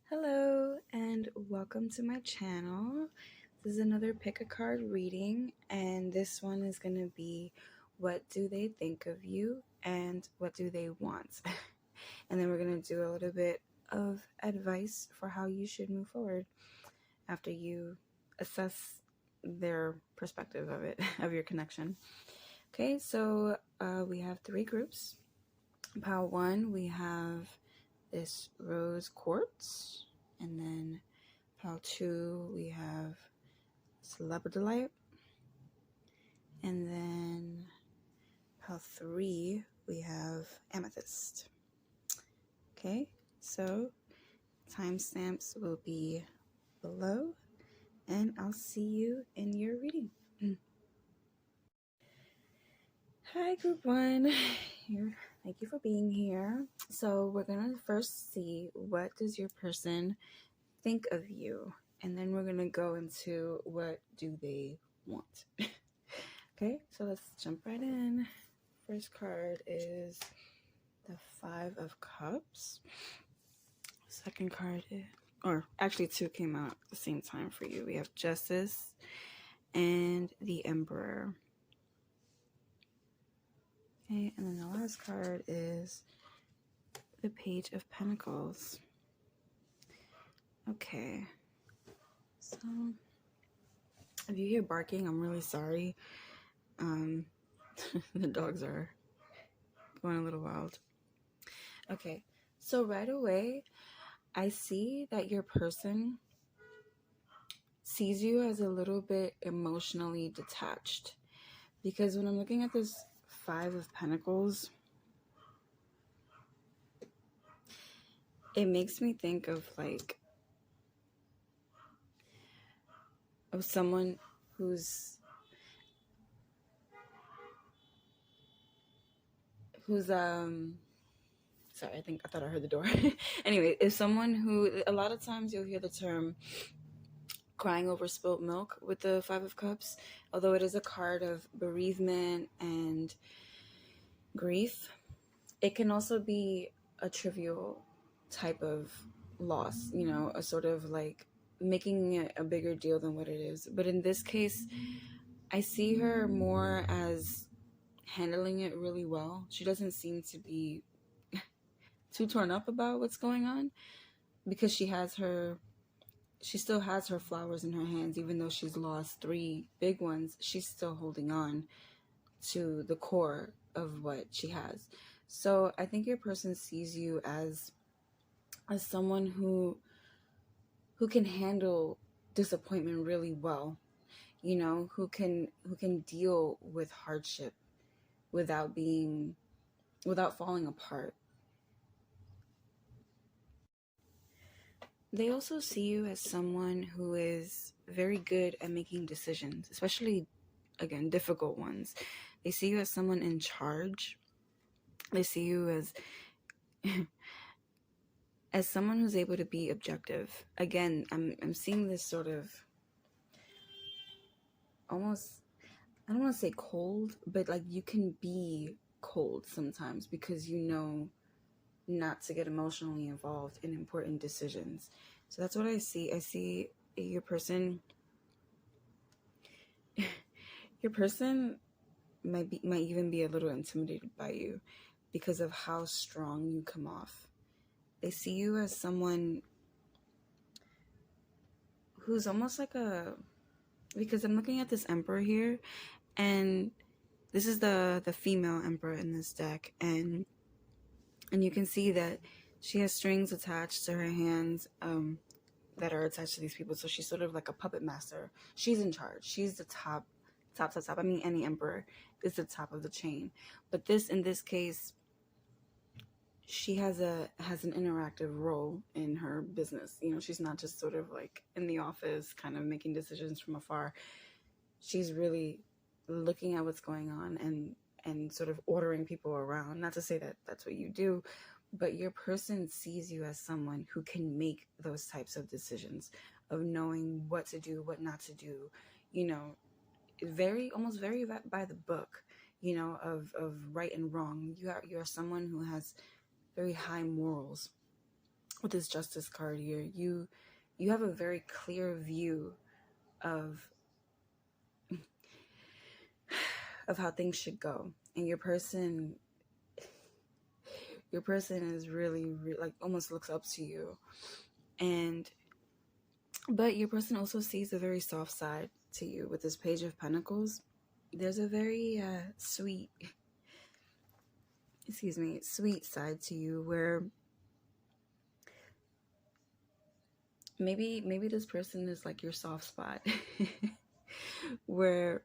Hello and welcome to my channel. This is another pick a card reading, and this one is going to be what do they think of you and what do they want. And then we're going to do a little bit of advice for how you should move forward after you assess their perspective of it, of your connection. Okay, so we have three groups. Pile 1, we have this rose quartz, and then pile 2 we have celebridolite, and then pile 3 we have amethyst. Okay, so timestamps will be below, and I'll see you in your reading. Hi, group 1. Thank you for being here. So we're going to first see what does your person think of you, and then we're going to go into what do they want. Okay, so let's jump right in. First card is the 5 of Cups. Second card is, or actually 2 came out at the same time for you. We have Justice and the Emperor. Okay, and then the last card is the Page of Pentacles. Okay, so if you hear barking, I'm really sorry. The dogs are going a little wild. Okay, so right away, I see that your person sees you as a little bit emotionally detached, because when I'm looking at this 5 of Pentacles, it makes me think of someone who's sorry, I thought I heard the door. Anyway, is someone who, a lot of times you'll hear the term crying over spilt milk with the 5 of Cups, although it is a card of bereavement and grief. It can also be a trivial type of loss, you know, a sort of like making it a bigger deal than what it is. But in this case, I see her more as handling it really well. She doesn't seem to be too torn up about what's going on, because she still has her flowers in her hands. Even though she's lost 3 big ones, she's still holding on to the core of what she has. So I think your person sees you as someone who can handle disappointment really well, you know, who can deal with hardship without falling apart. They also see you as someone who is very good at making decisions, especially, again, difficult ones. They see you as someone in charge. They see you as as someone who's able to be objective. Again, I'm seeing this sort of almost, I don't want to say cold, but like you can be cold sometimes because you know not to get emotionally involved in important decisions. So that's what I see. I see your person might even be a little intimidated by you because of how strong you come off. They see you as someone who's almost like because I'm looking at this Emperor here, and this is the female Emperor in this deck, and you can see that she has strings attached to her hands that are attached to these people. So she's sort of like a puppet master. She's in charge. She's the top. I mean, any emperor is the top of the chain. But in this case, she has an interactive role in her business. You know, she's not just sort of like in the office kind of making decisions from afar. She's really looking at what's going on and sort of ordering people around. Not to say that that's what you do, but your person sees you as someone who can make those types of decisions of knowing what to do, what not to do, you know, almost very by the book, you know, of right and wrong. You are someone who has very high morals. with this Justice card here, you have a very clear view of how things should go, and your person is really, like, almost looks up to you. And but your person also sees a very soft side to you with this Page of Pentacles. There's a very sweet side to you, where maybe this person is like your soft spot. Where,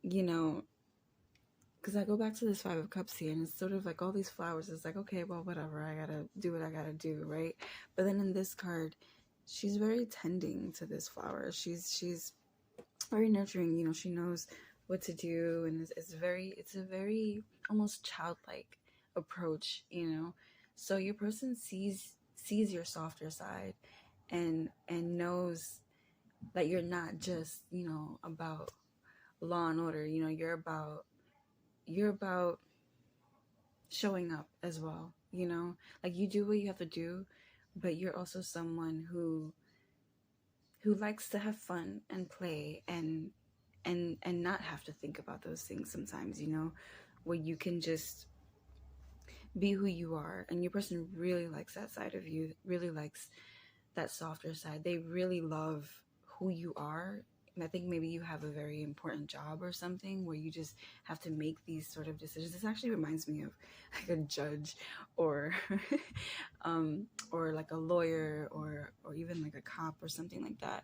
you know, because I go back to this Five of Cups here, and it's sort of like all these flowers. It's like, okay, well, whatever, I gotta do what I gotta do, right? But then in this card, she's very tending to this flower. She's very nurturing. You know, she knows what to do, and it's a very almost childlike approach. You know, so your person sees your softer side, and knows that you're not just, you know, about law and order. You know, you're about showing up as well, you know, like you do what you have to do, but you're also someone who likes to have fun and play, and not have to think about those things sometimes, you know, where you can just be who you are. And your person really likes that side of you, really likes that softer side. They really love who you are. And I think maybe you have a very important job or something where you just have to make these sort of decisions. This actually reminds me of like a judge, or or like a lawyer, or even like a cop or something like that.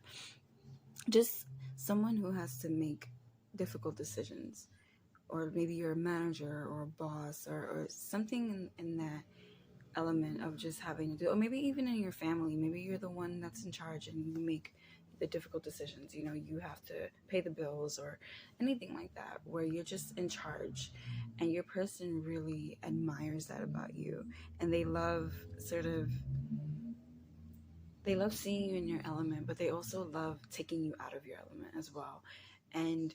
Just someone who has to make difficult decisions. Or maybe you're a manager or a boss, or something in that element of just having to do, or maybe even in your family, maybe you're the one that's in charge and you make the difficult decisions. You know, you have to pay the bills or anything like that, where you're just in charge. And your person really admires that about you, and they love seeing you in your element, but they also love taking you out of your element as well, and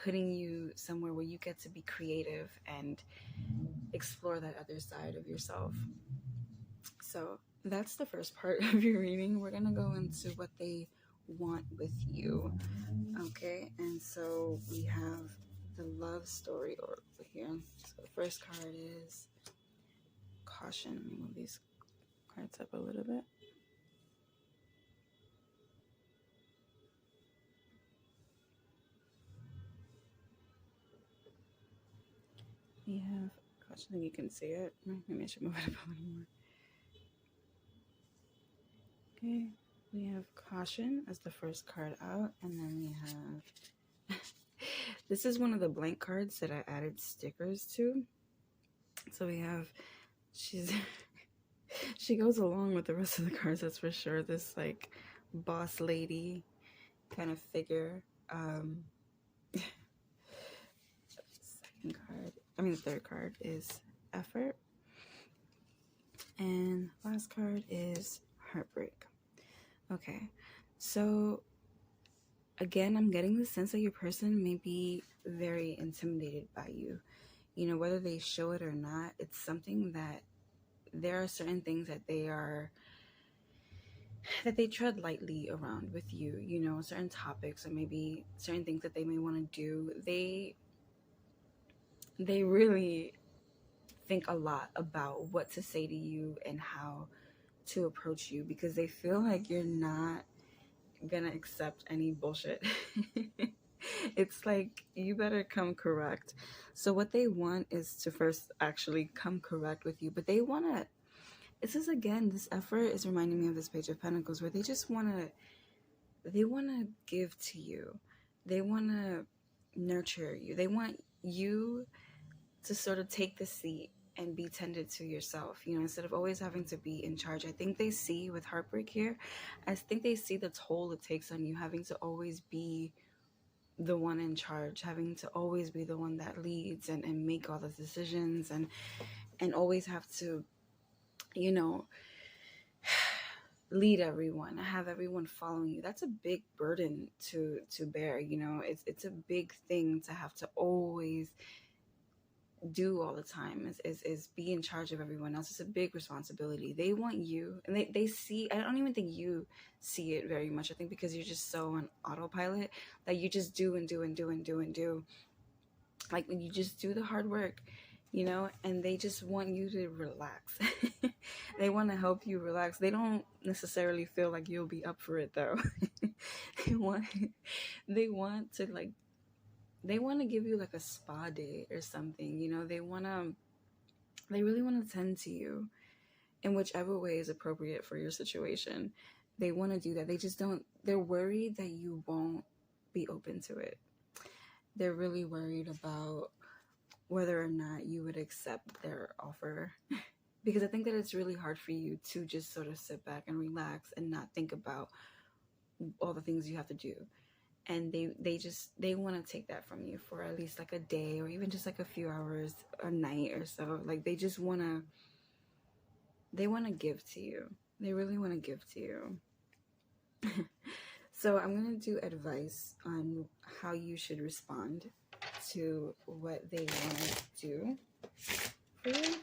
putting you somewhere where you get to be creative and explore that other side of yourself. So that's the first part of your reading. We're going to go into what they want with you. Okay, and so we have the love story over here. So the first card is caution. Let me move these cards up a little bit. We have caution. I think you can see it. Maybe I should move it up a little more. Okay, we have caution as the first card out, and then we have this is one of the blank cards that I added stickers to. So we have, she goes along with the rest of the cards, that's for sure. This like boss lady kind of figure. The third card is effort, and last card is heartbreak. Okay, so again, I'm getting the sense that your person may be very intimidated by you. You know, whether they show it or not, it's something that there are certain things that they tread lightly around with you, you know, certain topics, or maybe certain things that they may want to do. They really think a lot about what to say to you and how to approach you, because they feel like you're not gonna accept any bullshit. It's like, you better come correct. So what they want is to first actually come correct with you, but they want to, this effort is reminding me of this Page of Pentacles, where they want to give to you. They want to nurture you. They want you to sort of take the seat and be tended to yourself, you know, instead of always having to be in charge. I think they see, with heartbreak here, I think they see the toll it takes on you, having to always be the one in charge, having to always be the one that leads and make all the decisions, and always have to, you know, lead everyone, have everyone following you. That's a big burden to bear, you know. It's a big thing to have to always do all the time is be in charge of everyone else. It's a big responsibility. They want you, and they see, I don't even think you see it very much. I think because you're just so on autopilot that you just do and do and do and do and do. Like when you just do the hard work, you know, and they just want you to relax. They want to help you relax. They don't necessarily feel like you'll be up for it though. they want they want to like they want to give you like a spa day or something, you know. They really want to tend to you in whichever way is appropriate for your situation. They want to do that. They just don't, they're worried that you won't be open to it. They're really worried about whether or not you would accept their offer. Because I think that it's really hard for you to just sort of sit back and relax and not think about all the things you have to do. And they want to take that from you for at least like a day or even just like a few hours, a night or so. Like they want to give to you. They really want to give to you. So I'm going to do advice on how you should respond to what they want to do for you.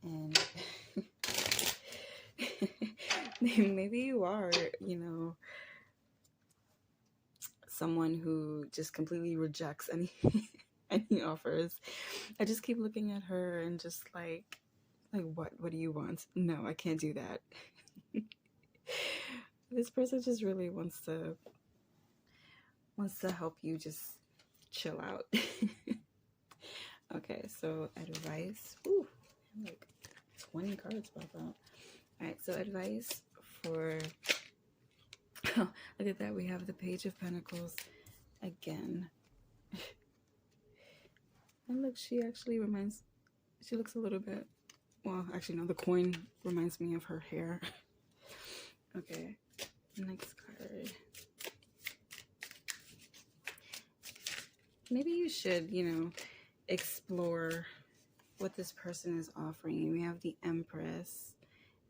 And maybe you are, you know, someone who just completely rejects any offers. I just keep looking at her and just like what do you want? No, I can't do that. This person just really wants to help you just chill out. Okay, so advice. Ooh, like 20 cards pop out. All right, so advice for look at that, we have the Page of Pentacles again. And look, she looks a little bit, well, actually no, the coin reminds me of her hair. Okay, next card. Maybe you should, you know, explore what this person is offering you. We have the Empress.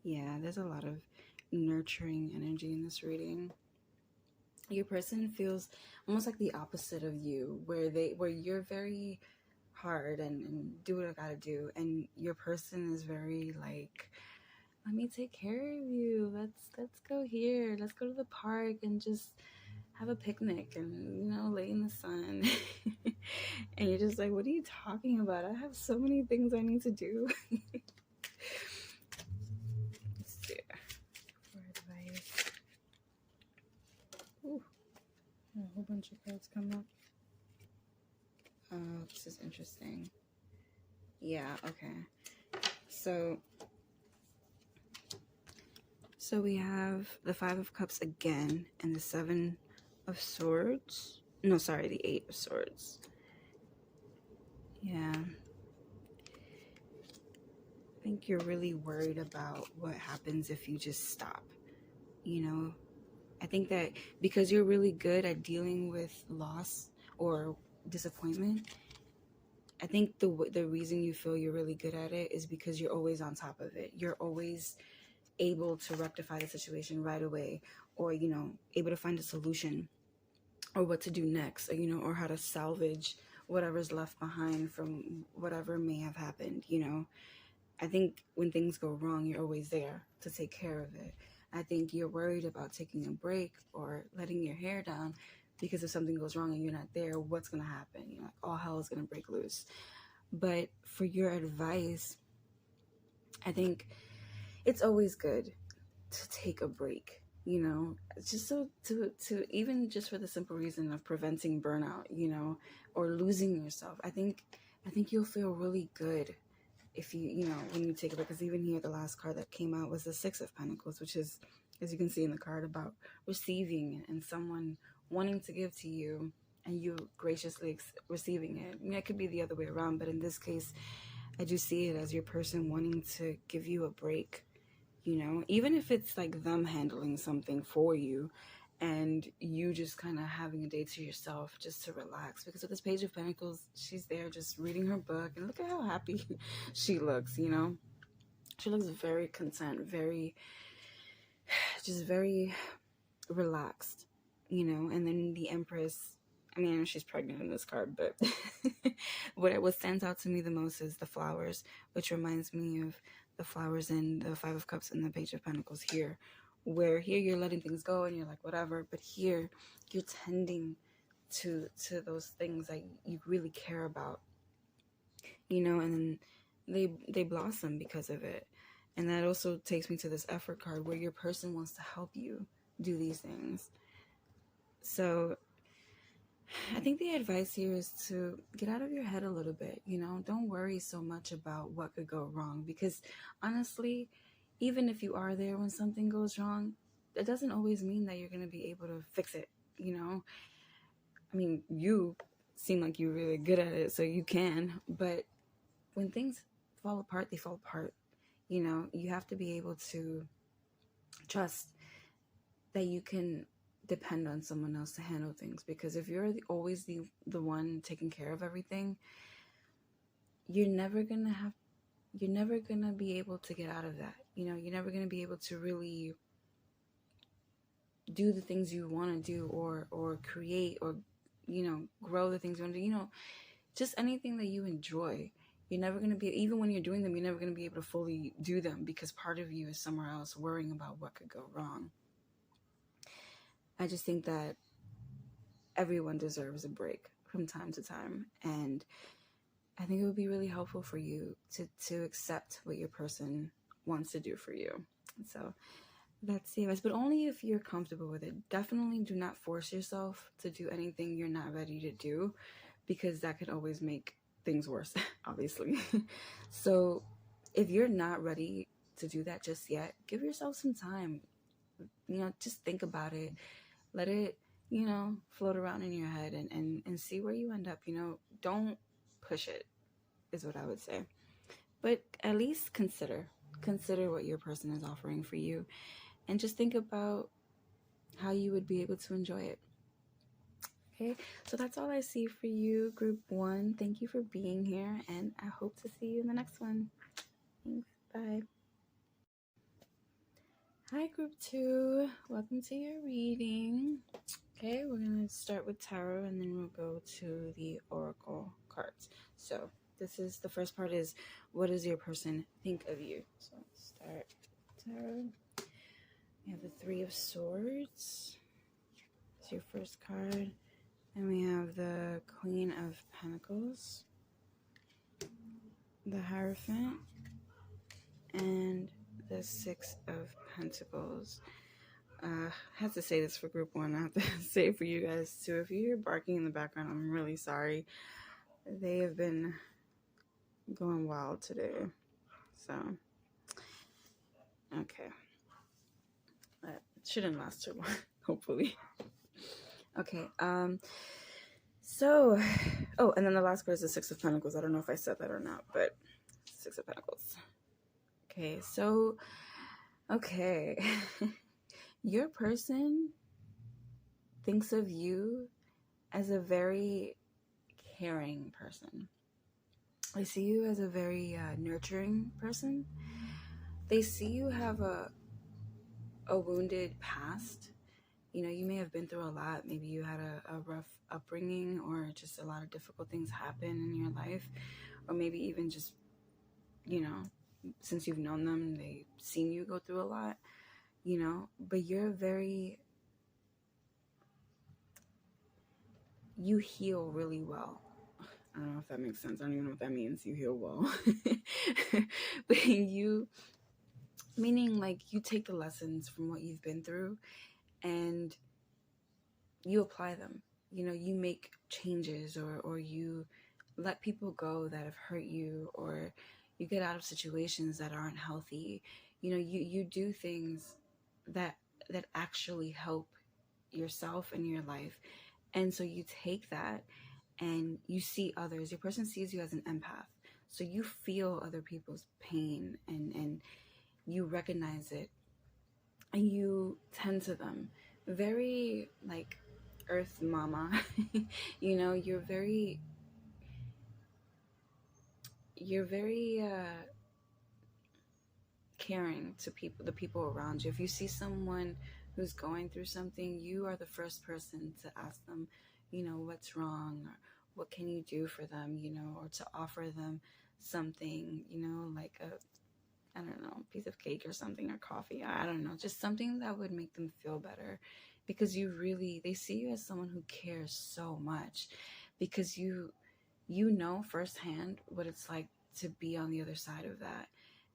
Yeah, there's a lot of nurturing energy in this reading. Your person feels almost like the opposite of you, where you're very hard and do what I gotta do, and your person is very like, let me take care of you. Let's go here. Let's go to the park and just have a picnic and, you know, lay in the sun. And you're just like, what are you talking about? I have so many things I need to do. Let's see. For advice. Ooh, a whole bunch of cards come up. Oh, this is interesting. Yeah, okay. So we have the Five of Cups again and the Seven of Swords. No, sorry, the Eight of Swords. Yeah. I think you're really worried about what happens if you just stop. You know, I think that because you're really good at dealing with loss or disappointment, I think the reason you feel you're really good at it is because you're always on top of it. You're always able to rectify the situation right away, or, you know, able to find a solution or what to do next, or, you know, or how to salvage whatever's left behind from whatever may have happened. You know, I think when things go wrong, you're always there to take care of it. I think you're worried about taking a break or letting your hair down because if something goes wrong and you're not there, what's going to happen? You're like, all hell is going to break loose. But for your advice, I think it's always good to take a break, you know, just so to even just for the simple reason of preventing burnout, you know, or losing yourself. I think you'll feel really good if you know, when you take a break. Because even here, the last card that came out was the Six of Pentacles, which is, as you can see in the card, about receiving and someone wanting to give to you and you graciously receiving it. I mean, it could be the other way around, but in this case, I do see it as your person wanting to give you a break, you know, even if it's like them handling something for you and you just kind of having a day to yourself just to relax. Because with this Page of Pentacles, she's there just reading her book, and look at how happy she looks, you know. She looks very content, very relaxed, you know. And then the Empress, I mean, she's pregnant in this card, but what stands out to me the most is the flowers, which reminds me of the flowers in the Five of Cups and the Page of Pentacles here, where here you're letting things go and you're like, whatever, but here you're tending to those things that you really care about, and then they blossom because of it. And that also takes me to this effort card, where your person wants to help you do these things. So I think the advice here is to get out of your head a little bit, don't worry so much about what could go wrong, because honestly, even if you are there when something goes wrong, it doesn't always mean that you're going to be able to fix it. I mean, you seem like you're really good at it, so you can, but when things fall apart, they fall apart. You have to be able to trust that you can depend on someone else to handle things, because if you're always the one taking care of everything, you're never gonna be able to get out of that. You're never gonna be able to really do the things you want to do, or create, or grow the things you want to do, just anything that you enjoy. You're never going to be, even when you're doing them, you're never going to be able to fully do them, because part of you is somewhere else worrying about what could go wrong. I just think that everyone deserves a break from time to time, and I think it would be really helpful for you to accept what your person wants to do for you. So that's the advice, but only if you're comfortable with it. Definitely do not force yourself to do anything you're not ready to do, because that could always make things worse, obviously. So if you're not ready to do that just yet, give yourself some time. Just think about it. Let it, float around in your head, and see where you end up. Don't push it, is what I would say. But at least consider what your person is offering for you, and just think about how you would be able to enjoy it. Okay, so that's all I see for you, Group 1. Thank you for being here, and I hope to see you in the next one. Thanks. Bye. Hi, Group 2. Welcome to your reading. Okay, we're going to start with tarot, and then we'll go to the oracle cards. So this is, the first part is, what does your person think of you? So let's start with tarot. We have the Three of Swords. It's your first card. And we have the Queen of Pentacles, the Hierophant, and the Six of Pentacles. I have to say this for Group 1. I have to say it for you guys too. If you hear barking in the background, I'm really sorry. They have been going wild today. So, okay. That shouldn't last too long, hopefully. Okay, so, and then the last card is the Six of Pentacles. I don't know if I said that or not, but Six of Pentacles. Okay, so, okay. Your person thinks of you as a very caring person. They see you as a very nurturing person. They see you have a wounded past. You may have been through a lot. Maybe you had a rough upbringing, or just a lot of difficult things happen in your life. Or maybe even just, since you've known them, they've seen you go through a lot, But you heal really well. I don't know if that makes sense. I don't even know what that means. You heal well. But meaning like you take the lessons from what you've been through, and you apply them. You make changes, or you let people go that have hurt you, or you get out of situations that aren't healthy. You do things that actually help yourself and your life. And so you take that and you see others. Your person sees you as an empath. So you feel other people's pain, and you recognize it, and you tend to them. Very like Earth Mama. You're very caring to the people around you. If you see someone who's going through something, you are the first person to ask them, what's wrong, or what can you do for them, or to offer them something, like I don't know, piece of cake or something, or coffee. I don't know, just something that would make them feel better, because they see you as someone who cares so much, because you know firsthand what it's like to be on the other side of that.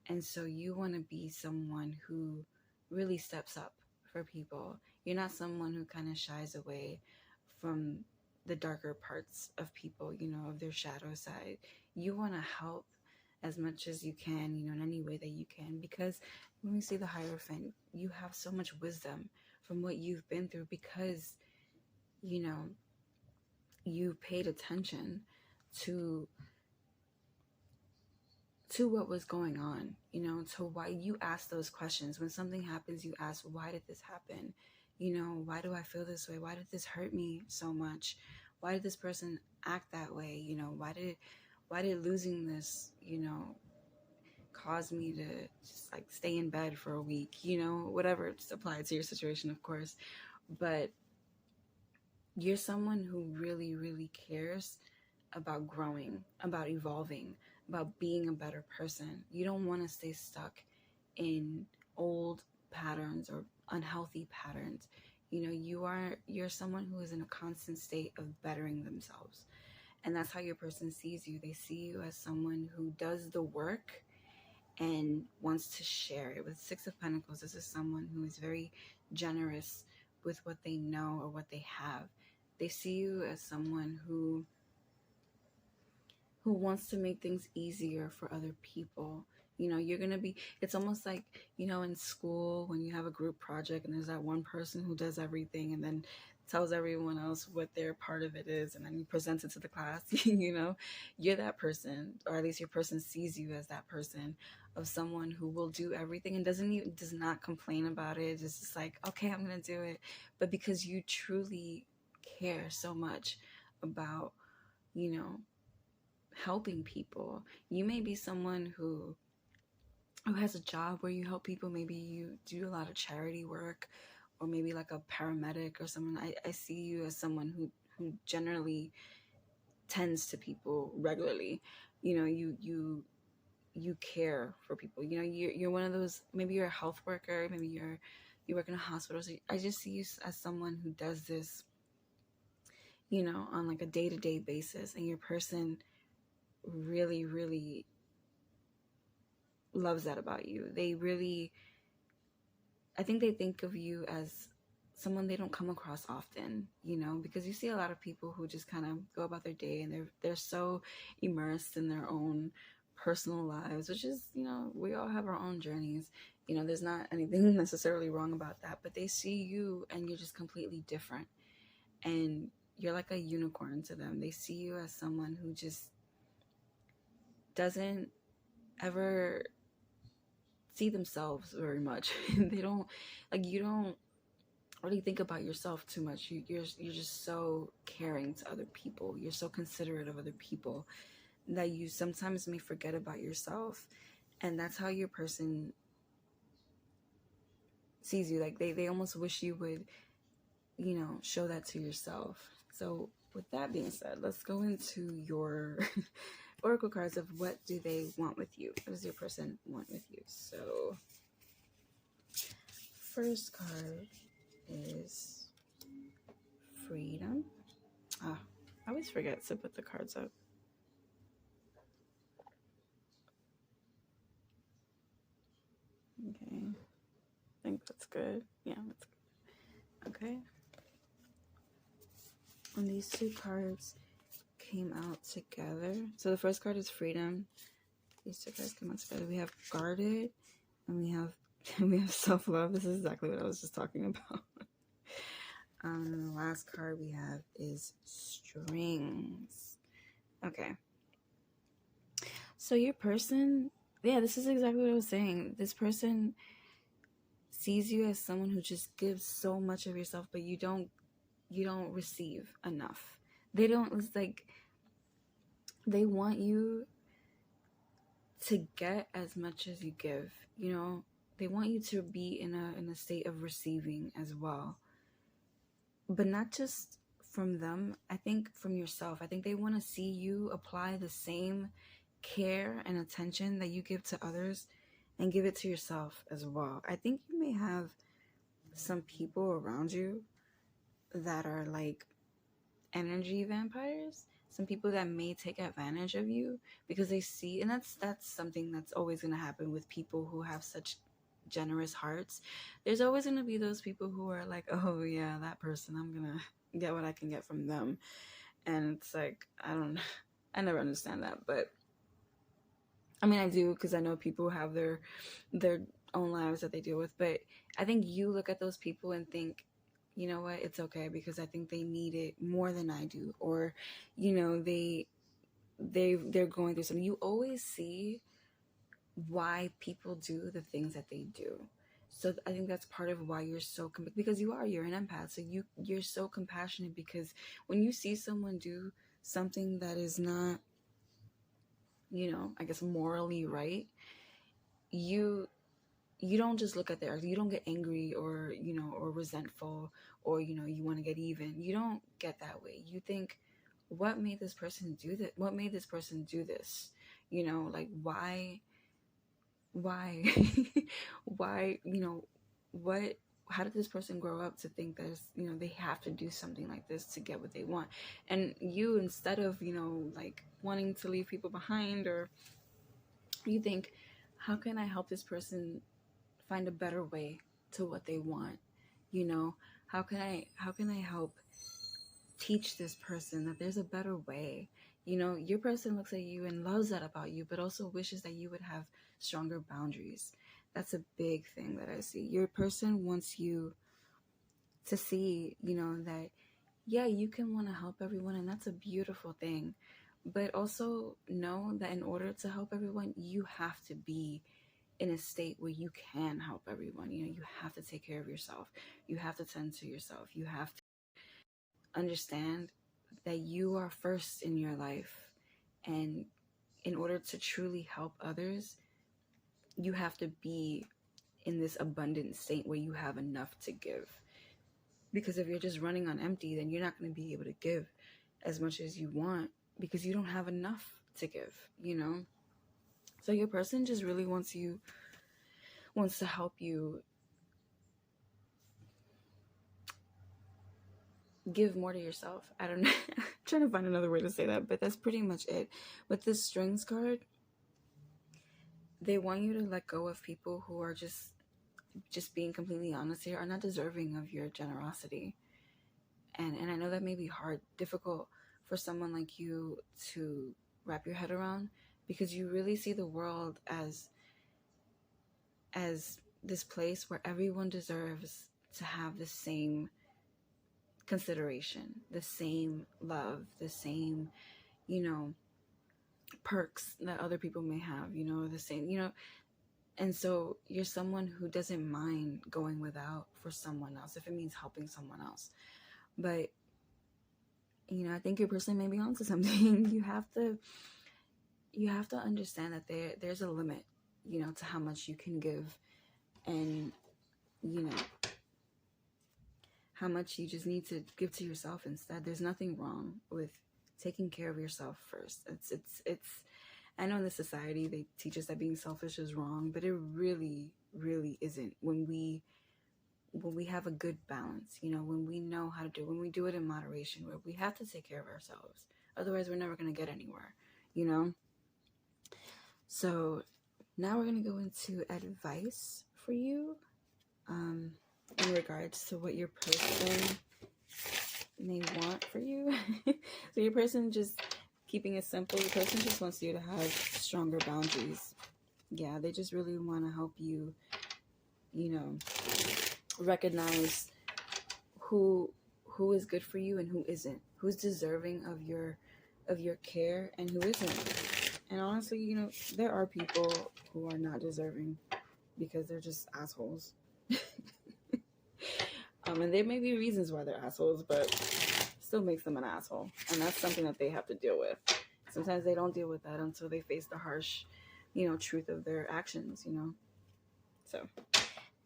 And so you want to be someone who really steps up for people. You're not someone who kind of shies away from the darker parts of people, of their shadow side. You want to help as much as you can, in any way that you can, because when we see the Hierophant, you have so much wisdom from what you've been through, because, you paid attention to what was going on, to why you ask those questions. When something happens, you ask, why did this happen? Why do I feel this way? Why did this hurt me so much? Why did this person act that way? Why did losing this, cause me to just like stay in bed for a week, whatever, just apply it to your situation, of course. But you're someone who really, really cares about growing, about evolving, about being a better person. You don't want to stay stuck in old patterns or unhealthy patterns. You're someone who is in a constant state of bettering themselves. And that's how your person sees you. They see you as someone who does the work and wants to share it. With Six of Pentacles, this is someone who is very generous with what they know or what they have. They see you as someone who wants to make things easier for other people. You're going to be, it's almost like, in school when you have a group project and there's that one person who does everything and then tells everyone else what their part of it is, and then you present it to the class. You're that person, or at least your person sees you as that person, of someone who will do everything and does not complain about it. It's just like, okay, I'm going to do it. But because you truly care so much about, helping people. You may be someone who has a job where you help people. Maybe you do a lot of charity work, or maybe like a paramedic or someone. I see you as someone who generally tends to people regularly. You care for people. You're one of those, maybe you're a health worker, maybe you work in a hospital. So I just see you as someone who does this, on like a day-to-day basis, and your person really, really loves that about you. I think they think of you as someone they don't come across often, because you see a lot of people who just kind of go about their day and they're so immersed in their own personal lives, which is, we all have our own journeys. There's not anything necessarily wrong about that, but they see you and you're just completely different. And you're like a unicorn to them. They see you as someone who just doesn't ever see themselves very much. You don't really think about yourself too much. You're just so caring to other people. You're so considerate of other people that you sometimes may forget about yourself. And that's how your person sees you. Like they almost wish you would, show that to yourself. So with that being said, let's go into your oracle cards of what do they want with you. What does your person want with you? So first card is freedom. I always forget to put the cards up. Okay, I think that's good. Yeah, that's good. Okay. And these two cards came out together. So the first card is freedom. These two cards came out together. We have guarded, and we have self-love. This is exactly what I was just talking about. And the last card we have is strings. Okay. So your person, yeah, this is exactly what I was saying. This person sees you as someone who just gives so much of yourself, but you don't receive enough. It's like they want you to get as much as you give. They want you to be in a state of receiving as well, but not just from them, I think from yourself. I think they want to see you apply the same care and attention that you give to others and give it to yourself as well. I think you may have some people around you that are like energy vampires, some people that may take advantage of you because they see, and that's something that's always going to happen with people who have such generous hearts. There's always going to be those people who are like, oh yeah, that person, I'm gonna get what I can get from them. And it's like, I never understand that, but I mean, I do, because I know people have their own lives that they deal with. But I think you look at those people and think, you know what, it's okay, because I think they need it more than I do, or you know, they're going through something. You always see why people do the things that they do. So I think that's part of why you're so because you're an empath, so you're so compassionate, because when you see someone do something that is not, you know, I guess morally right, you don't just look at you don't get angry, or you know, or resentful, or you know, you want to get even. You don't get that way. You think, what made this person do that? What made this person do this? You know, like why why, you know, what, how did this person grow up to think that, you know, they have to do something like this to get what they want? And you, instead of, you know, like wanting to leave people behind, or you think, how can I help this person find a better way to what they want? You know, how can I help teach this person that there's a better way? You know, your person looks at you and loves that about you, but also wishes that you would have stronger boundaries. That's a big thing that I see. Your person wants you to see, you know, that yeah, you can want to help everyone, and that's a beautiful thing. But also know that in order to help everyone, you have to be in a state where you can help everyone. You know, you have to take care of yourself. You have to tend to yourself. You have to understand that you are first in your life. And in order to truly help others, you have to be in this abundant state where you have enough to give. Because if you're just running on empty, then you're not going to be able to give as much as you want, because you don't have enough to give, you know? So your person just really wants to help you give more to yourself. I don't know. I'm trying to find another way to say that, but that's pretty much it. With this strings card, they want you to let go of people who are just being completely honest here, are not deserving of your generosity. And I know that may be hard, difficult for someone like you to wrap your head around, because you really see the world as this place where everyone deserves to have the same consideration, the same love, the same, you know, perks that other people may have, you know, the same, you know. And so you're someone who doesn't mind going without for someone else if it means helping someone else. But, you know, I think your person may be onto something. You have to understand that there's a limit, you know, to how much you can give, and, you know, how much you just need to give to yourself instead. There's nothing wrong with taking care of yourself first. It's I know in this society they teach us that being selfish is wrong, but it really, really isn't when we have a good balance, you know, when we know how to do it, when we do it in moderation, where we have to take care of ourselves. Otherwise, we're never going to get anywhere, you know? So now we're going to go into advice for you in regards to what your person may want for you. So your person, just keeping it simple, your person just wants you to have stronger boundaries. Yeah, they just really want to help you, you know, recognize who is good for you and who isn't, who's deserving of your care and who isn't. And honestly, you know, there are people who are not deserving because they're just assholes. And there may be reasons why they're assholes, but still makes them an asshole. And that's something that they have to deal with. Sometimes they don't deal with that until they face the harsh, you know, truth of their actions, you know. So,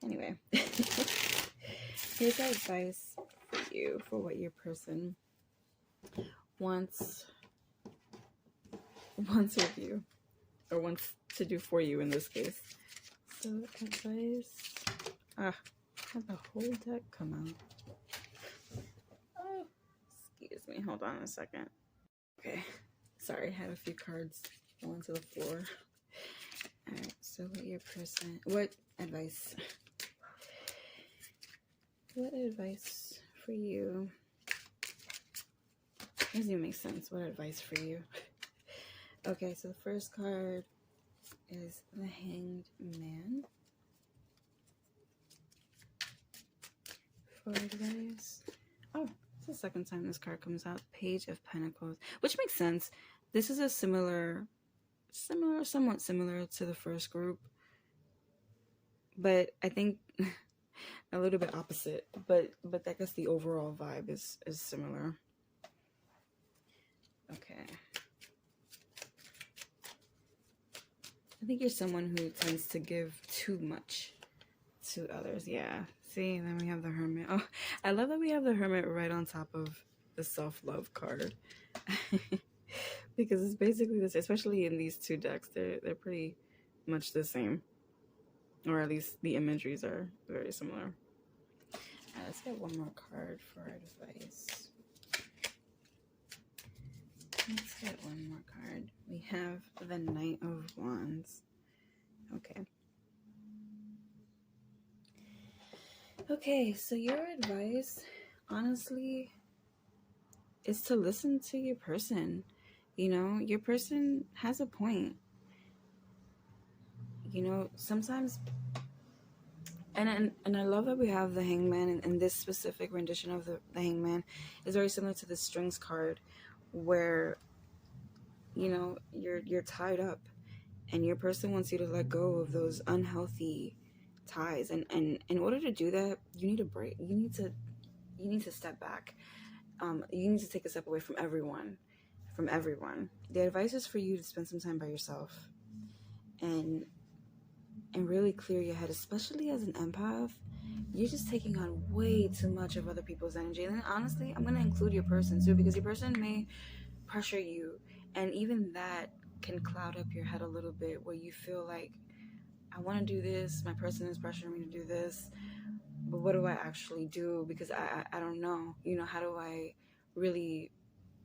anyway. Here's advice for you, for what your person wants with you, or wants to do for you in this case. So advice. Had the whole deck come out. Oh, excuse me. Hold on a second. Okay. Sorry, I had a few cards fall onto the floor. Alright, so what advice? What advice for you? Doesn't even make sense. What advice for you? Okay, so the first card is the Hanged Man. For advice. Oh, it's the second time this card comes out. Page of Pentacles, which makes sense. This is a somewhat similar to the first group, but I think a little bit opposite. But I guess the overall vibe is similar. Okay. I think you're someone who tends to give too much to others. Yeah. See, and then we have the Hermit. Oh, I love that we have the Hermit right on top of the self-love card. Because it's basically this, especially in these two decks, they're pretty much the same. Or at least the imageries are very similar. Alright, let's get one more card for advice. Let's get one more card. We have the Knight of Wands. Okay. Okay, so your advice, honestly, is to listen to your person. You know, your person has a point. You know, sometimes, and I love that we have the Hangman, and this specific rendition of the Hangman is very similar to the Strings card, where, you know, you're tied up, and your person wants you to let go of those unhealthy ties, and in order to do that, you need a break. You need to step back. You need to take a step away from everyone. The advice is for you to spend some time by yourself and really clear your head, especially as an empath. You're just taking on way too much of other people's energy. And honestly, I'm going to include your person too, because your person may pressure you, and even that can cloud up your head a little bit, where you feel like, I want to do this, my person is pressuring me to do this, but what do I actually do? Because I don't know. You know, how do I really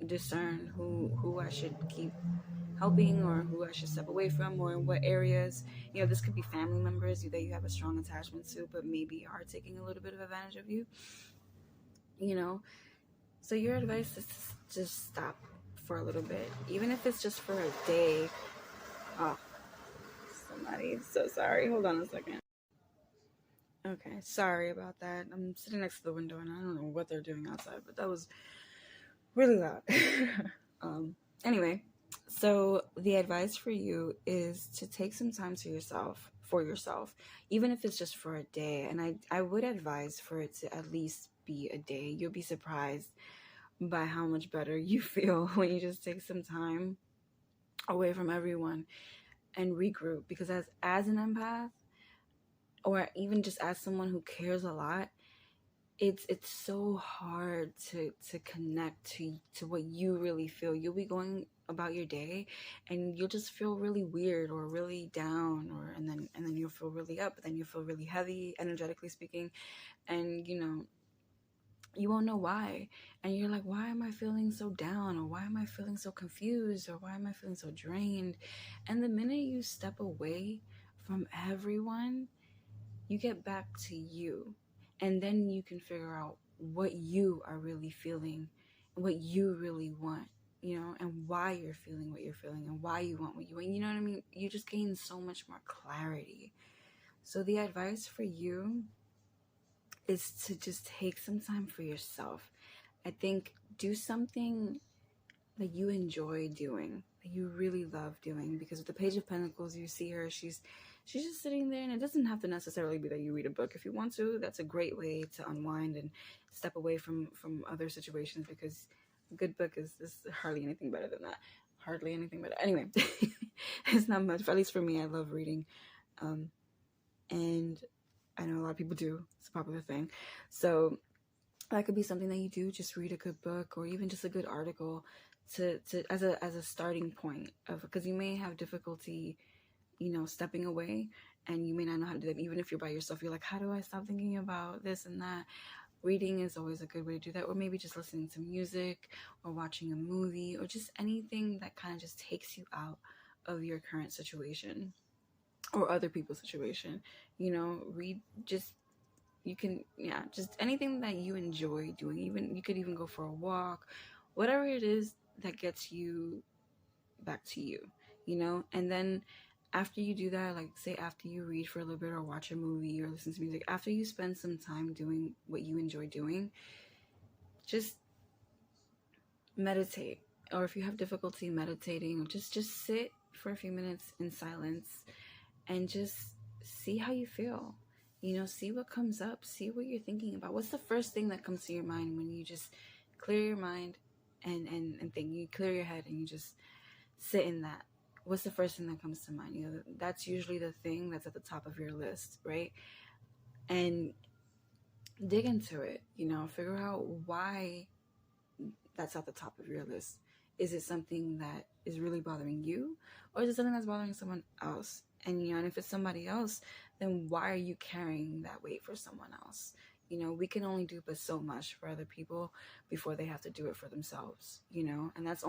discern who I should keep helping, or who I should step away from, or in what areas? You know, this could be family members that you have a strong attachment to, but maybe are taking a little bit of advantage of you. You know, so your advice is to just stop for a little bit, even if it's just for a day. Oh, somebody, so sorry. Hold on a second. Okay, sorry about that. I'm sitting next to the window and I don't know what they're doing outside, but that was really loud. Anyway, so the advice for you is to take some time for yourself, even if it's just for a day. And I would advise for it to at least be a day. You'll be surprised by how much better you feel when you just take some time away from everyone and regroup. Because as an empath, or even just as someone who cares a lot, it's so hard to connect to what you really feel. You'll be going about your day and you'll just feel really weird or really down, and then you'll feel really up, but then you'll feel really heavy, energetically speaking, and you know, you won't know why. And you're like, why am I feeling so down, or why am I feeling so confused, or why am I feeling so drained? And the minute you step away from everyone, you get back to you. And then you can figure out what you are really feeling and what you really want, you know, and why you're feeling what you're feeling and why you want what you want. You know what I mean? You just gain so much more clarity. So the advice for you is to just take some time for yourself. I think do something that you enjoy doing, that you really love doing. Because with the Page of Pentacles, you see her, she's just sitting there, and it doesn't have to necessarily be that you read a book. If you want to, that's a great way to unwind and step away from other situations, because a good book is hardly anything better than that. Hardly anything better. Anyway, it's not much, at least for me. I love reading, and I know a lot of people do. It's a popular thing. So That could be something that you do, just read a good book or even just a good article to as a starting point of, because you may have difficulty, stepping away, and you may not know how to do that. Even if you're by yourself, you're like, how do I stop thinking about this and that? Reading is always a good way to do that, or maybe just listening to music or watching a movie or just anything that kind of just takes you out of your current situation or other people's situation. Read, just, you can, yeah, just anything that you enjoy doing. Even you could even go for a walk, whatever it is that gets you back to you, and then after you do that, like say after you read for a little bit or watch a movie or listen to music, after you spend some time doing what you enjoy doing, just meditate. Or if you have difficulty meditating, just sit for a few minutes in silence and just see how you feel. See what comes up, see what you're thinking about. What's the first thing that comes to your mind when you just clear your mind and think? You clear your head and you just sit in that. What's the first thing that comes to mind? That's usually the thing that's at the top of your list, right? And dig into it, figure out why that's at the top of your list. Is it something that is really bothering you, or is it something that's bothering someone else? And and if it's somebody else, then why are you carrying that weight for someone else? We can only do but so much for other people before they have to do it for themselves, and that's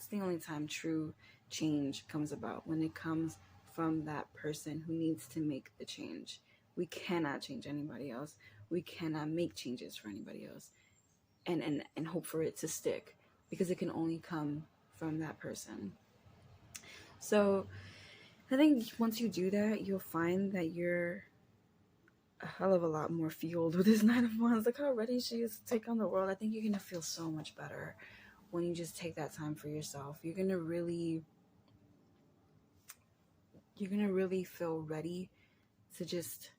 the only time true change comes about, when it comes from that person who needs to make the change. We cannot change anybody else. We cannot make changes for anybody else and hope for it to stick, because it can only come from that person. So I think once you do that, you'll find that you're a hell of a lot more fueled with this Nine of Wands. Look how ready she is to take on the world. I think you're going to feel so much better when you just take that time for yourself. You're going to really feel ready to just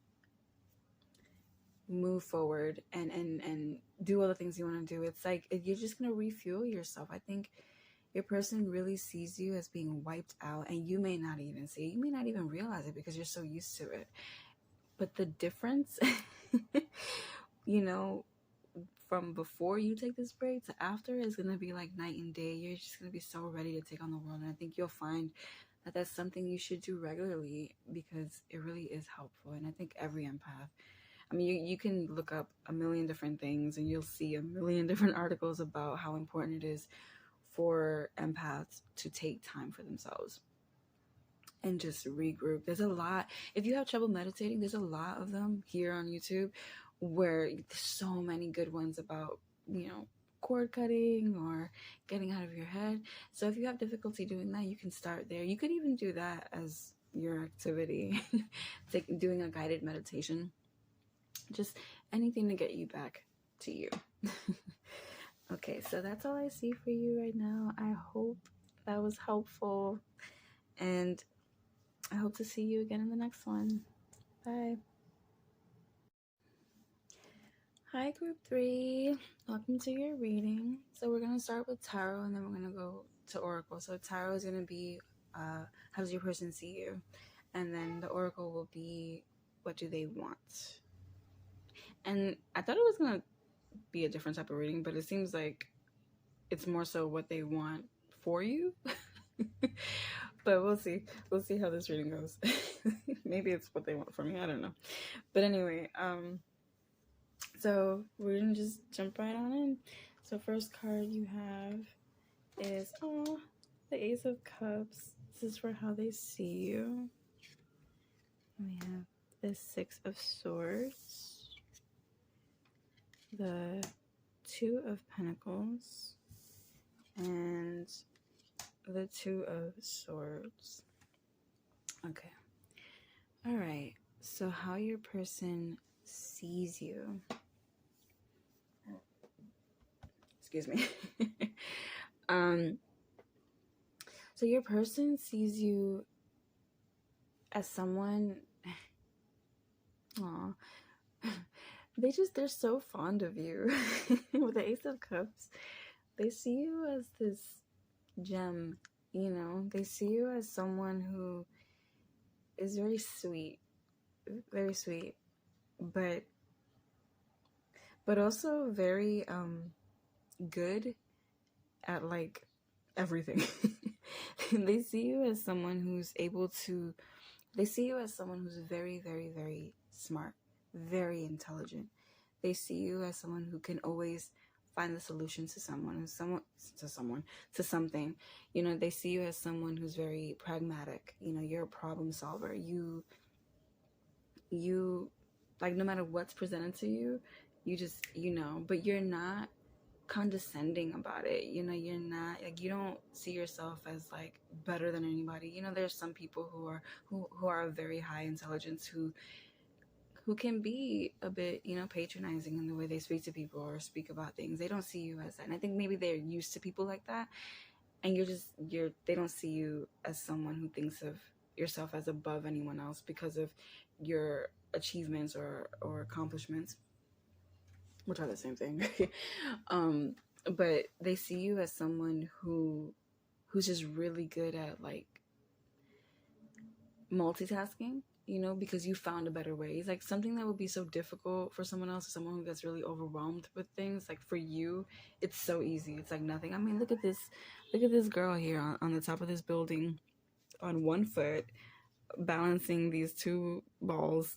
move forward and do all the things you want to do. It's like you're just going to refuel yourself. I think your person really sees you as being wiped out, and you may not even see it. You may not even realize it because you're so used to it. But the difference, from before you take this break to after is going to be like night and day. You're just going to be so ready to take on the world. And I think you'll find that that's something you should do regularly, because it really is helpful. And I think every empath, you can look up a million different things and you'll see a million different articles about how important it is for empaths to take time for themselves and just regroup. There's a lot. If you have trouble meditating, there's a lot of them here on YouTube where there's so many good ones about, cord cutting or getting out of your head. So if you have difficulty doing that, you can start there. You could even do that as your activity, doing a guided meditation. Just anything to get you back to you. Okay, so that's all I see for you right now. I hope that was helpful, and I hope to see you again in the next one. Bye. Hi, Group 3. Welcome to your reading. So we're going to start with Tarot, and then we're going to go to Oracle. So Tarot is going to be, how does your person see you? And then the Oracle will be, what do they want? And I thought it was going to be a different type of reading, but it seems like it's more so what they want for you. But we'll see how this reading goes. Maybe it's what they want from me, I don't know. But anyway, so we're gonna just jump right on in. So first card you have is the Ace of Cups. This is for how they see you. We have the Six of Swords, the Two of Pentacles, and the Two of Swords. Okay. All right. So how your person sees you. Excuse me. So your person sees you as someone, they're so fond of you. With the Ace of Cups, they see you as this gem, they see you as someone who is very sweet, but but also very good at like everything. They see you as someone who's able to, they see you as someone who's very, very, very smart, very intelligent. They see you as someone who can always find the solution to to something. You know, they see you as someone who's very pragmatic. You know, you're a problem solver. You like, no matter what's presented to you, you just, you know, but you're not condescending about it. You know, you're not like, you don't see yourself as like better than anybody. You know, there's some people who are of very high intelligence who can be a bit, you know, patronizing in the way they speak to people or speak about things. They don't see you as that. And I think maybe they're used to people like that, and they don't see you as someone who thinks of yourself as above anyone else because of your achievements or accomplishments, which are the same thing. But they see you as someone who's just really good at like multitasking, you know, because you found a better way. It's like something that would be so difficult for someone else, someone who gets really overwhelmed with things. Like for you, it's so easy. It's like nothing. I mean, look at this girl here on the top of this building on one foot, balancing these two balls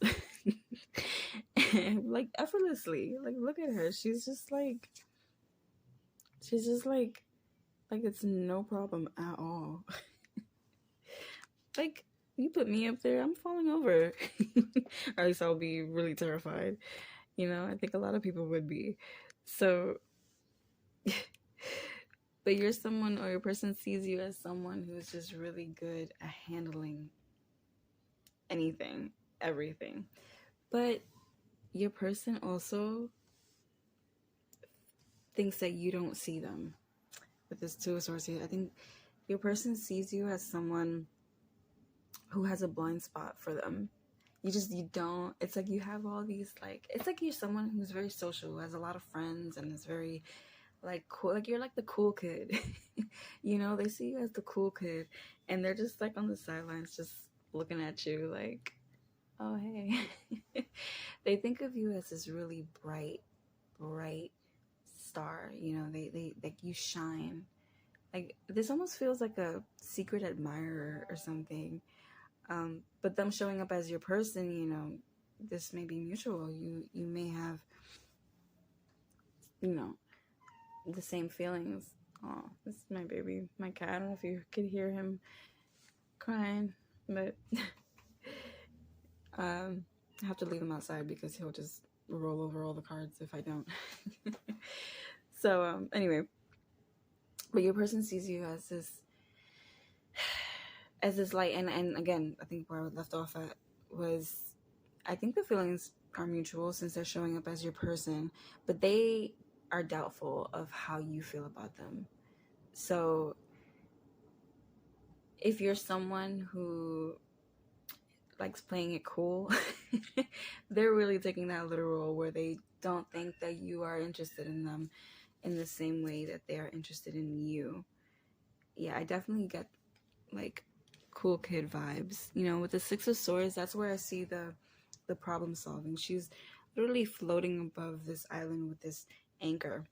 like effortlessly. Like look at her. She's just like it's no problem at all. Like, you put me up there, I'm falling over. Or at least I'll be really terrified. You know, I think a lot of people would be. So, but you're someone, or your person sees you as someone who's just really good at handling anything, everything. But your person also thinks that you don't see them. With this Two of Swords here, I think your person sees you as someone who has a blind spot for them. You don't, it's like you have all these, like, it's like you're someone who's very social, who has a lot of friends, and is very like cool, like you're like the cool kid. You know, they see you as the cool kid, and they're just like on the sidelines just looking at you like, oh hey. They think of you as this really bright star. You know, they like, you shine. Like this almost feels like a secret admirer or something. But them showing up as your person, you know, this may be mutual. You may have, you know, the same feelings. Oh, this is my baby, my cat. I don't know if you could hear him crying, but I have to leave him outside because he'll just roll over all the cards if I don't. So anyway, but your person sees you as this light, and again, I think where I left off at was, I think the feelings are mutual since they're showing up as your person, but they are doubtful of how you feel about them. So if you're someone who likes playing it cool, they're really taking that literal, where they don't think that you are interested in them in the same way that they are interested in you. Yeah, I definitely get like cool kid vibes. You know, with the Six of Swords, that's where I see the problem solving. She's literally floating above this island with this anchor.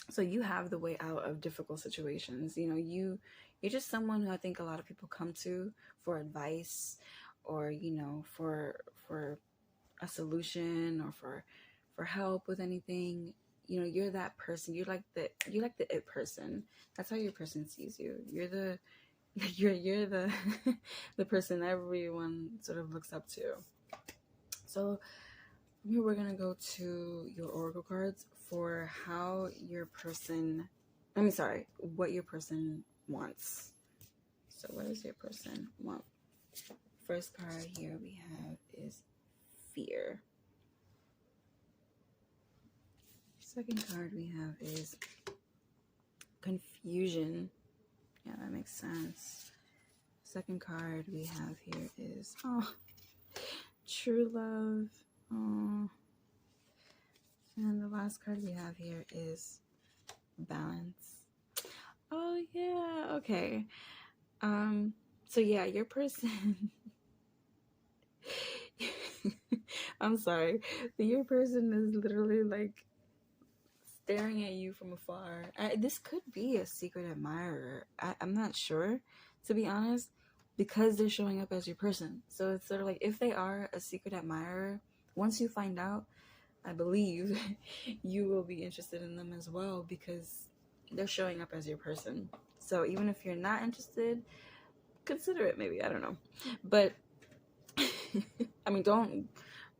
So you have the way out of difficult situations. You know, you're just someone who I think a lot of people come to for advice, or, you know, for a solution, or for help with anything. You know, you're that person. You're like the it person. That's how your person sees you. You're the the person everyone sort of looks up to. So here we're gonna go to your oracle cards for how your person, what your person wants. So what does your person want? First card here we have is fear. Second card we have is confusion. Yeah, that makes sense. Second card we have here is true love. Oh. And the last card we have here is balance. Oh yeah, okay. So yeah, your person I'm sorry. Your person is literally like staring at you from afar. This could be a secret admirer. I'm not sure, to be honest, because they're showing up as your person. So it's sort of like, if they are a secret admirer, once you find out, I believe you will be interested in them as well, because they're showing up as your person. So even if you're not interested, consider it maybe. I don't know. But I mean, don't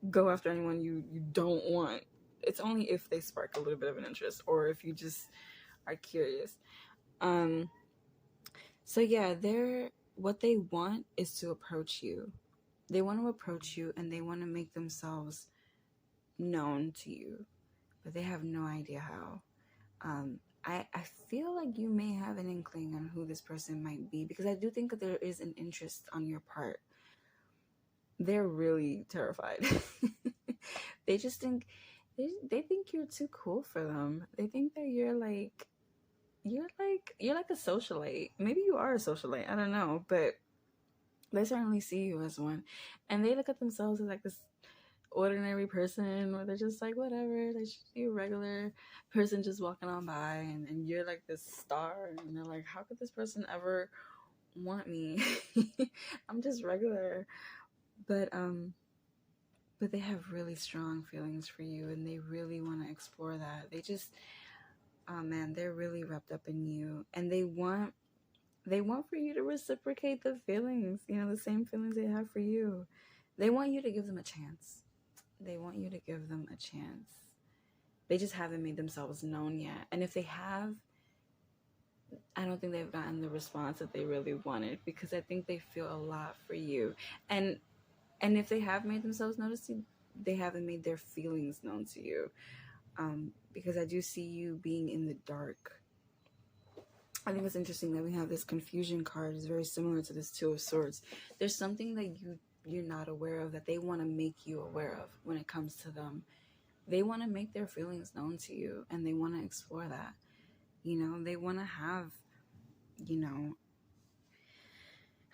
go after anyone you don't want. It's only if they spark a little bit of an interest, or if you just are curious. So yeah, what they want is to approach you. They want to approach you, and they want to make themselves known to you, but they have no idea how. I feel like you may have an inkling on who this person might be, because I do think that there is an interest on your part. They're really terrified. They just think they think you're too cool for them. They think that you're like a socialite. Maybe you are a socialite. I don't know, but they certainly see you as one, and they look at themselves as like this ordinary person, where they're just like, whatever, they should be a regular person just walking on by, and you're like this star, and they're like, how could this person ever want me? I'm just regular. But they have really strong feelings for you, and they really want to explore that. They just, oh man, they're really wrapped up in you, and they want for you to reciprocate the feelings, the same feelings they have for you. They want you to give them a chance. They want you to give them a chance. They just haven't made themselves known yet. And if they have, I don't think they've gotten the response that they really wanted, because I think they feel a lot for you. And if they have made themselves noticed, they haven't made their feelings known to you. Because I do see you being in the dark. I think it's interesting that we have this confusion card. It's very similar to this Two of Swords. There's something that you're not aware of that they want to make you aware of when it comes to them. They want to make their feelings known to you, and they want to explore that. They want to have,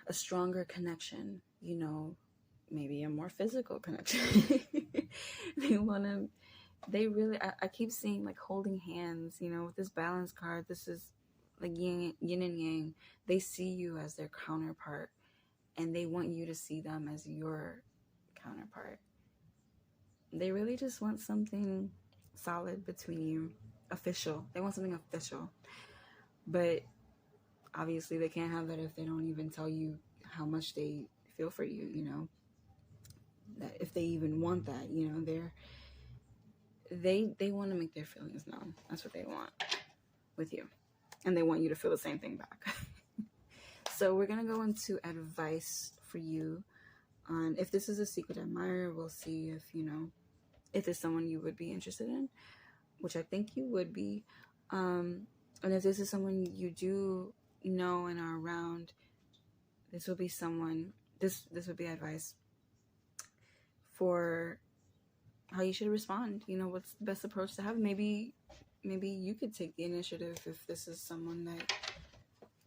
a stronger connection, maybe a more physical connection. I keep seeing like holding hands, with this balance card. This is like yin and yang. They see you as their counterpart, and they want you to see them as your counterpart. They really just want something solid between you, official. They want something official. But obviously they can't have that if they don't even tell you how much they feel for you, that if they even want that, they want to make their feelings known. That's what they want with you. And they want you to feel the same thing back. So we're going to go into advice for you on if this is a secret admirer. We'll see if it's someone you would be interested in, which I think you would be. And if this is someone you do know and are around, this will be someone, this would be advice for how you should respond. What's the best approach to have. Maybe you could take the initiative if this is someone that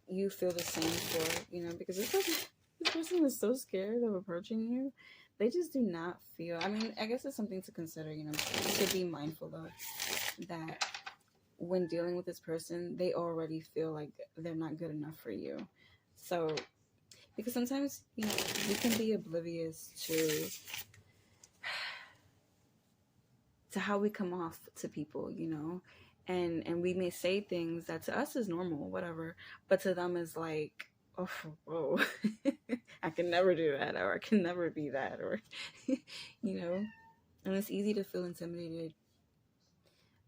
you feel the same for, because this person is so scared of approaching you. They just do not feel, I guess it's something to consider, to be mindful of, that when dealing with this person, they already feel like they're not good enough for you. So, because sometimes, we can be oblivious to how we come off to people, and we may say things that to us is normal, whatever, but to them is like, oh, whoa, I can never do that, or I can never be that, or, and it's easy to feel intimidated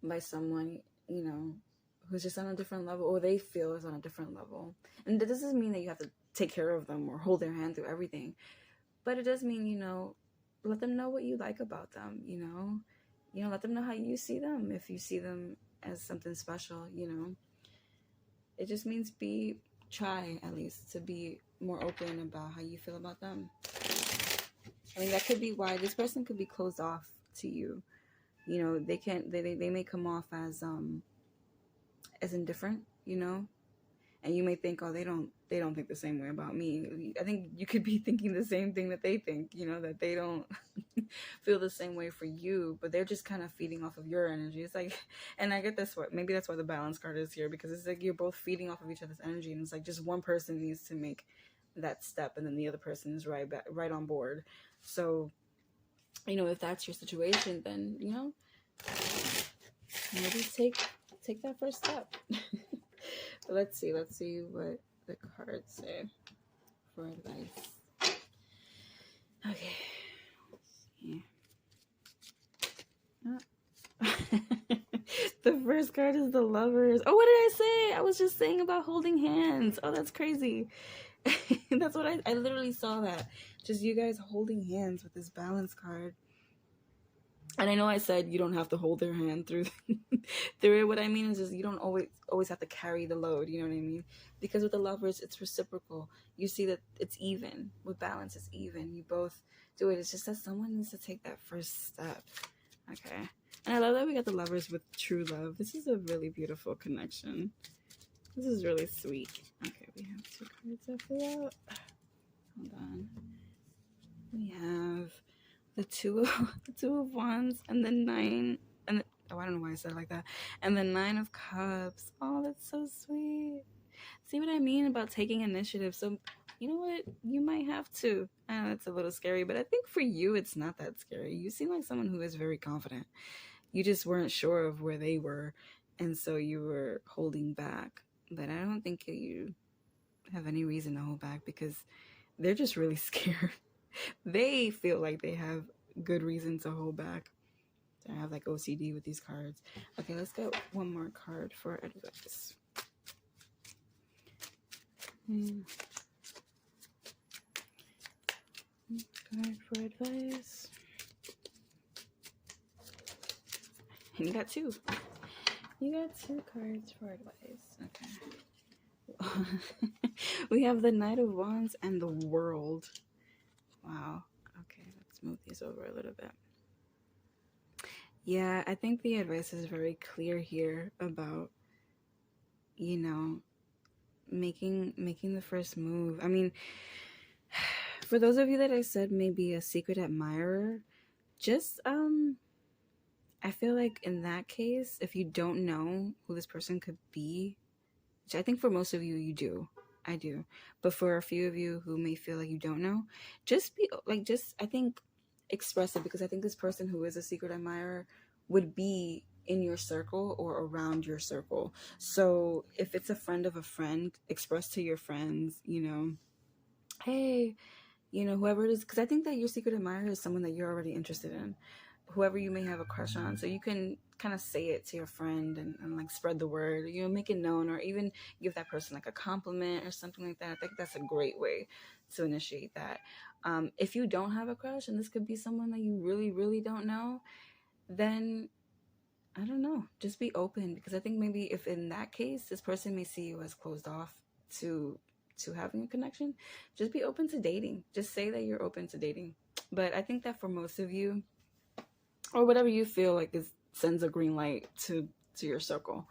by someone, who's just on a different level, or they feel is on a different level. And that doesn't mean that you have to take care of them or hold their hand through everything, but it does mean, let them know what you like about them, let them know how you see them, if you see them as something special, It just means try at least to be more open about how you feel about them. That could be why this person could be closed off to you. They may come off as indifferent, and you may think, oh, they don't think the same way about me. I think you could be thinking the same thing that they think, you know, that they don't feel the same way for you, but they're just kind of feeding off of your energy. It's like, and I get this, what maybe that's why the balance card is here, because it's like you're both feeding off of each other's energy, and it's like just one person needs to make that step, and then the other person is right on board. So, you know, if that's your situation, then, you know, maybe take that first step. But let's see what the cards say for advice. Okay. The first card is the Lovers. Oh, what did I say? I was just saying about holding hands. Oh, that's crazy. That's what I literally saw that. Just you guys holding hands with this balance card. And I know I said you don't have to hold their hand through through it. What I mean is just you don't always have to carry the load, you know what I mean? Because with the Lovers, it's reciprocal. You see that it's even. With balance, it's even. You both do it. It's just that someone needs to take that first step. Okay. And I love that we got the Lovers with true love. This is a really beautiful connection. This is really sweet. Okay, we have 2 cards after that. Hold on. We have the two of Wands and the 9, and oh, I don't know why I said it like that, and the 9 of Cups. Oh, that's so sweet. See what I mean about taking initiative? So, you know what? You might have to. I know it's a little scary, but I think for you, it's not that scary. You seem like someone who is very confident. You just weren't sure of where they were, and so you were holding back. But I don't think you have any reason to hold back, because they're just really scared. They feel like they have good reason to hold back. I have like OCD with these cards. Okay, let's get one more card for advice. Card for advice. And you got 2. You got 2 cards for advice. Okay. We have the Knight of Wands and the World. Wow. Okay, let's move these over a little bit. Yeah, I think the advice is very clear here about, you know, making the first move. I mean, for those of you that I said may be a secret admirer, just I feel like in that case, if you don't know who this person could be, which I think for most of you, you do. I do. But for a few of you who may feel like you don't know, just be like, I think express it, because I think this person who is a secret admirer would be in your circle or around your circle. So if it's a friend of a friend, express to your friends, you know, hey, you know, whoever it is, because I think that your secret admirer is someone that you're already interested in, whoever you may have a crush on. So you can kind of say it to your friend and like spread the word, you know, make it known, or even give that person like a compliment or something like that. I think that's a great way to initiate that. If you don't have a crush, and this could be someone that you really, really don't know, then I don't know, just be open, because I think maybe if in that case, this person may see you as closed off to having a connection, just be open to dating. Just say that you're open to dating. But I think that for most of you, or whatever you feel like sends a green light to your circle,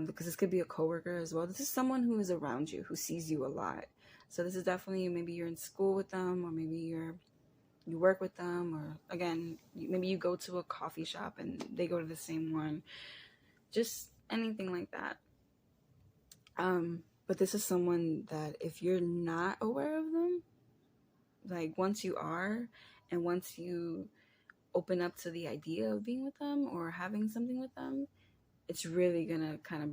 because this could be a coworker as well. This is someone who is around you, who sees you a lot. So this is definitely, maybe you're in school with them, or maybe you work with them, or again, maybe you go to a coffee shop and they go to the same one. Just anything like that. But this is someone that if you're not aware of them, like once you are, and once you open up to the idea of being with them or having something with them, it's really gonna kind of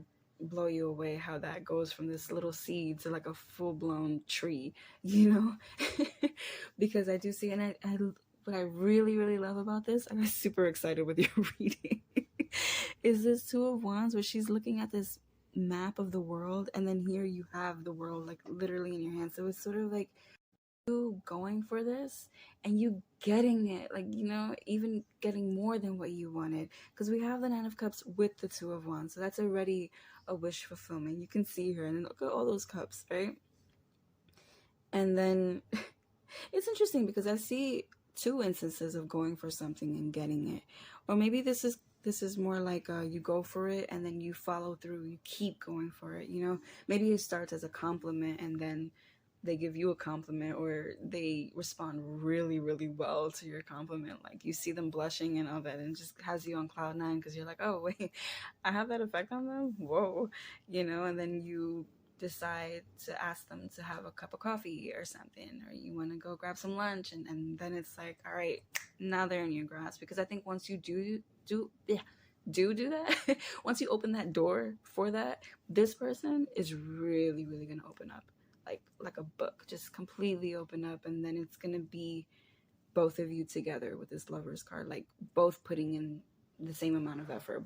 blow you away how that goes from this little seed to like a full-blown tree, you know. Because I do see, and I what I really, really love about this, and I'm super excited with your reading, is this 2 of Wands, where she's looking at this map of the world, and then here you have the world like literally in your hand. So it's sort of like you going for this and you getting it, like, you know, even getting more than what you wanted, because we have the 9 of Cups with the 2 of Wands. So that's already a wish fulfillment. You can see her, and look at all those cups, right? And then it's interesting because I see two instances of going for something and getting it. Or maybe this is more like you go for it and then you follow through, you keep going for it, you know. Maybe it starts as a compliment and then they give you a compliment, or they respond really, really well to your compliment. Like you see them blushing and all that, and it just has you on cloud nine because you're like, oh wait, I have that effect on them. Whoa, you know. And then you decide to ask them to have a cup of coffee or something, or you want to go grab some lunch, and then it's like, all right, now they're in your grasp. Because I think once you do that, once you open that door for that, this person is really, really gonna open up like a book, just completely open up. And then it's gonna be both of you together with this Lovers card, like both putting in the same amount of effort.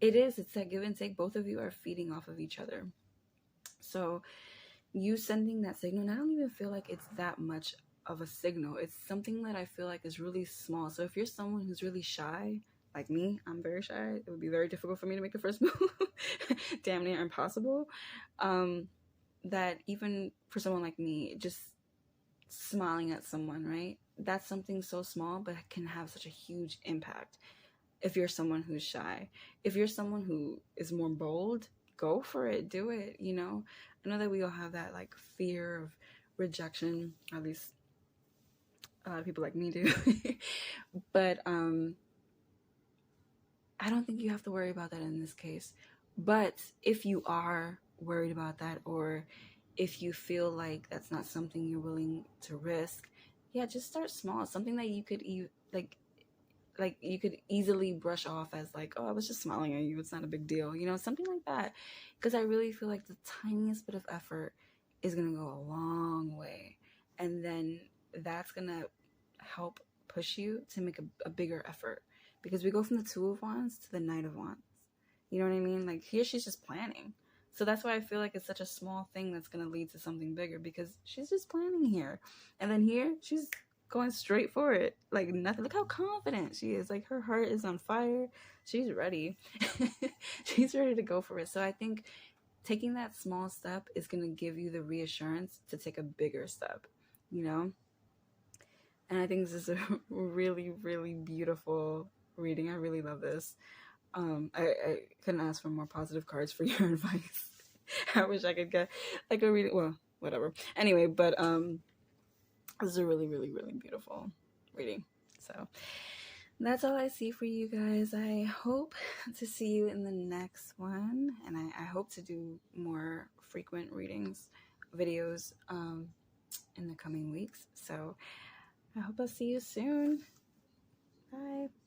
It's that give and take. Both of you are feeding off of each other. So you sending that signal, and I don't even feel like it's that much of a signal. It's something that I feel like is really small. So if you're someone who's really shy, like me, I'm very shy, it would be very difficult for me to make the first move. Damn near impossible. That even for someone like me, just smiling at someone, right? That's something so small, but can have such a huge impact. If you're someone who's shy, if you're someone who is more bold, go for it, do it, you know. I know that we all have that like fear of rejection, at least a lot of people like me do. But I don't think you have to worry about that in this case. But if you are worried about that, or if you feel like that's not something you're willing to risk, yeah, just start small. Something that you could like you could easily brush off as like, oh, I was just smiling at you, it's not a big deal, you know, something like that. Because I really feel like the tiniest bit of effort is gonna go a long way, and then that's gonna help push you to make a bigger effort. Because we go from the Two of Wands to the Knight of Wands, you know what I mean? Like here she's just planning. So that's why I feel like it's such a small thing that's going to lead to something bigger, because she's just planning here. And then here, she's going straight for it. Like nothing. Look how confident she is. Like her heart is on fire. She's ready. She's ready to go for it. So I think taking that small step is going to give you the reassurance to take a bigger step, you know? And I think this is a really, really beautiful reading. I really love this. I couldn't ask for more positive cards for your advice. I wish I could get like a reading. Well, whatever. Anyway, but this is a really, really, really beautiful reading. So that's all I see for you guys. I hope to see you in the next one, and I hope to do more frequent readings, videos in the coming weeks. So I hope I'll see you soon. Bye.